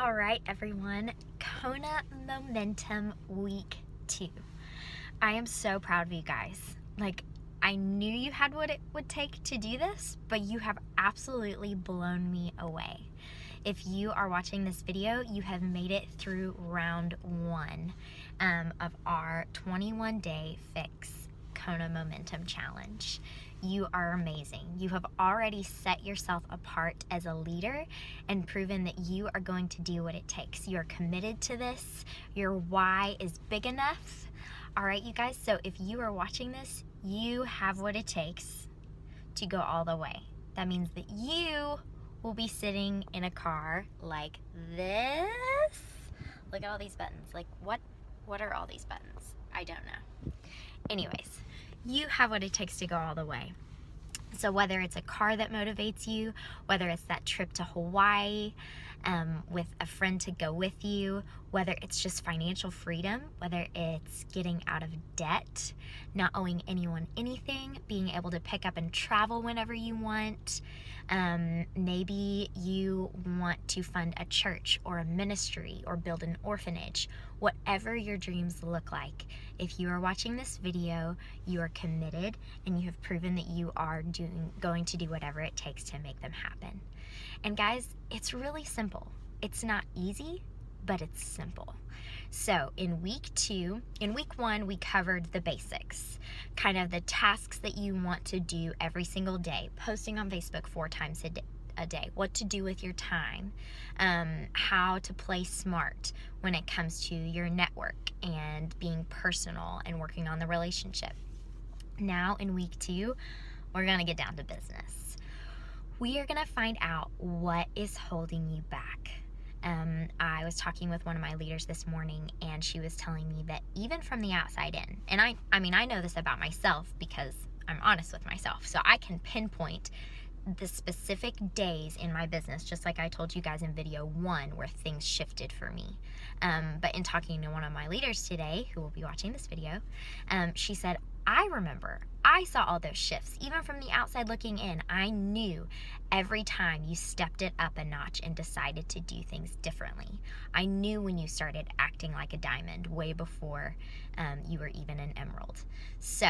All right, everyone, Kona Momentum Week 2. I am so proud of you guys. I knew you had what it would take to do this, but you have absolutely blown me away. If you are watching this video, you have made it through round 1 of our 21-day Fix Kona Momentum Challenge. You are amazing. You have already set yourself apart as a leader and proven that you are going to do what it takes. You are committed to this. Your why is big enough. All right, you guys, so if you are watching this, you have what it takes to go all the way. That means that you will be sitting in a car like this. Look at all these buttons. What are all these buttons? I don't know. Anyways, you have what it takes to go all the way. So whether it's a car that motivates you, whether it's that trip to Hawaii with a friend to go with you, whether it's just financial freedom, whether it's getting out of debt, not owing anyone anything, being able to pick up and travel whenever you want. Maybe you want to fund a church or a ministry or build an orphanage. Whatever your dreams look like, if you are watching this video, you are committed and you have proven that you are going to do whatever it takes to make them happen. And guys, it's really simple. It's not easy, but it's simple. So in week 1, we covered the basics, kind of the tasks that you want to do every single day, posting on Facebook 4 times a day, what to do with your time, how to play smart when it comes to your network and being personal and working on the relationship. Now in week 2, we're gonna get down to business. We are gonna find out what is holding you back. I was talking with one of my leaders this morning, and she was telling me that even from the outside in, and I know this about myself because I'm honest with myself, so I can pinpoint the specific days in my business, just like I told you guys in video 1, where things shifted for me. But in talking to one of my leaders today, who will be watching this video, she said, I saw all those shifts. Even from the outside looking in, I knew every time you stepped it up a notch and decided to do things differently. I knew when you started acting like a diamond way before you were even an emerald. So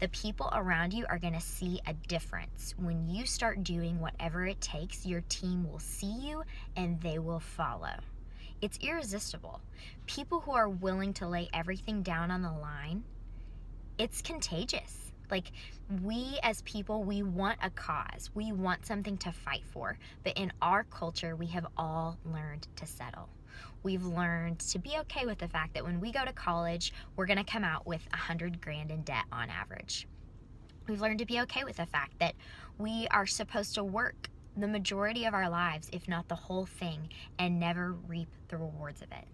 the people around you are going to see a difference. When you start doing whatever it takes, your team will see you and they will follow. It's irresistible. People who are willing to lay everything down on the line, it's contagious. We as people, we want a cause. We want something to fight for. But in our culture, we have all learned to settle. We've learned to be okay with the fact that when we go to college, we're going to come out with $100,000 in debt on average. We've learned to be okay with the fact that we are supposed to work the majority of our lives, if not the whole thing, and never reap the rewards of it.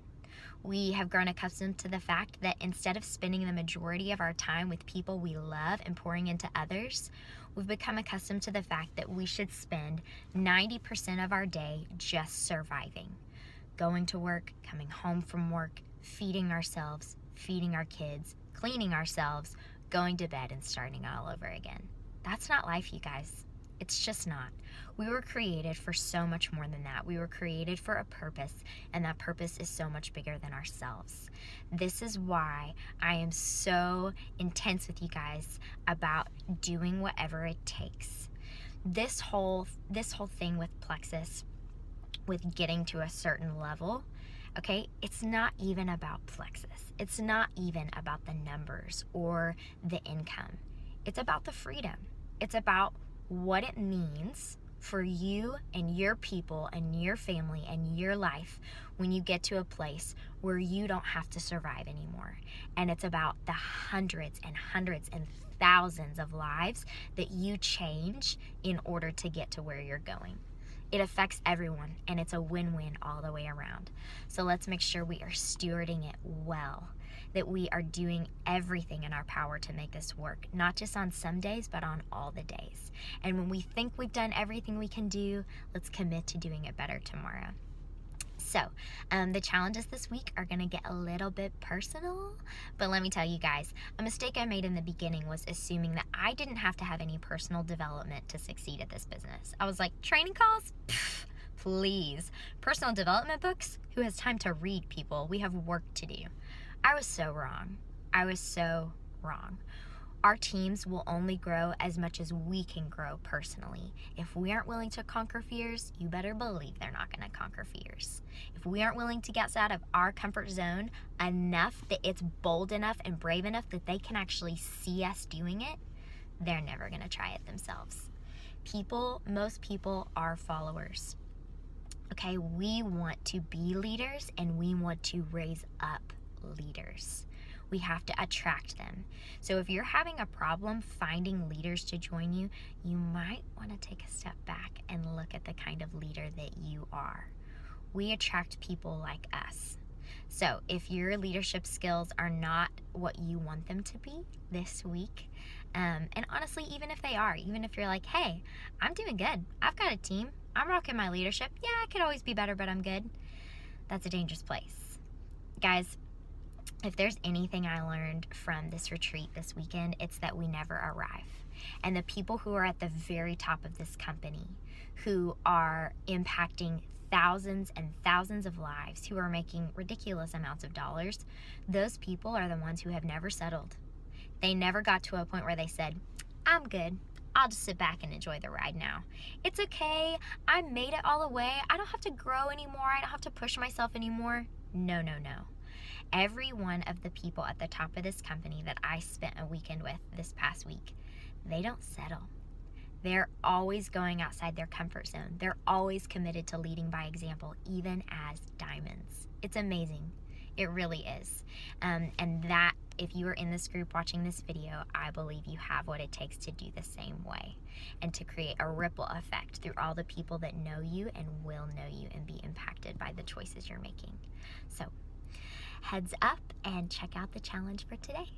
We have grown accustomed to the fact that instead of spending the majority of our time with people we love and pouring into others, we've become accustomed to the fact that we should spend 90% of our day just surviving. Going to work, coming home from work, feeding ourselves, feeding our kids, cleaning ourselves, going to bed, and starting all over again. That's not life, you guys. It's just not. We were created for so much more than that. We were created for a purpose, and that purpose is so much bigger than ourselves. This is why I am so intense with you guys about doing whatever it takes. This whole thing with Plexus, with getting to a certain level, okay, it's not even about Plexus. It's not even about the numbers or the income. It's about the freedom. It's about what it means for you and your people and your family and your life when you get to a place where you don't have to survive anymore. And it's about the hundreds and thousands of lives that you change in order to get to where you're going. It affects everyone, and it's a win-win all the way around. So let's make sure we are stewarding it well, that we are doing everything in our power to make this work, not just on some days, but on all the days. And when we think we've done everything we can do, let's commit to doing it better tomorrow. So the challenges this week are going to get a little bit personal, but let me tell you guys, a mistake I made in the beginning was assuming that I didn't have to have any personal development to succeed at this business. I was like, training calls? Pfft, please. Personal development books? Who has time to read, people? We have work to do. I was so wrong. I was so wrong. Our teams will only grow as much as we can grow personally. If we aren't willing to conquer fears, you better believe they're not going to conquer fears. If we aren't willing to get out of our comfort zone enough that it's bold enough and brave enough that they can actually see us doing it, they're never going to try it themselves. Most people are followers. Okay, we want to be leaders and we want to raise up leaders. We have to attract them. So if you're having a problem finding leaders to join you, you might want to take a step back and look at the kind of leader that you are. We attract people like us. So if your leadership skills are not what you want them to be this week, and honestly, even if they are, even if you're like, hey, I'm doing good, I've got a team, I'm rocking my leadership, yeah, I could always be better, but I'm good, that's a dangerous place. Guys, if there's anything I learned from this retreat this weekend, it's that we never arrive. And the people who are at the very top of this company, who are impacting thousands and thousands of lives, who are making ridiculous amounts of dollars, those people are the ones who have never settled. They never got to a point where they said, I'm good. I'll just sit back and enjoy the ride now. It's okay. I made it all the way. I don't have to grow anymore. I don't have to push myself anymore. No, no, no. Every one of the people at the top of this company that I spent a weekend with this past week, they don't settle. They're always going outside their comfort zone. They're always committed to leading by example, even as diamonds. It's amazing. It really is. And that, if you are in this group watching this video, I believe you have what it takes to do the same way and to create a ripple effect through all the people that know you and will know you and be impacted by the choices you're making. So, heads up and check out the challenge for today.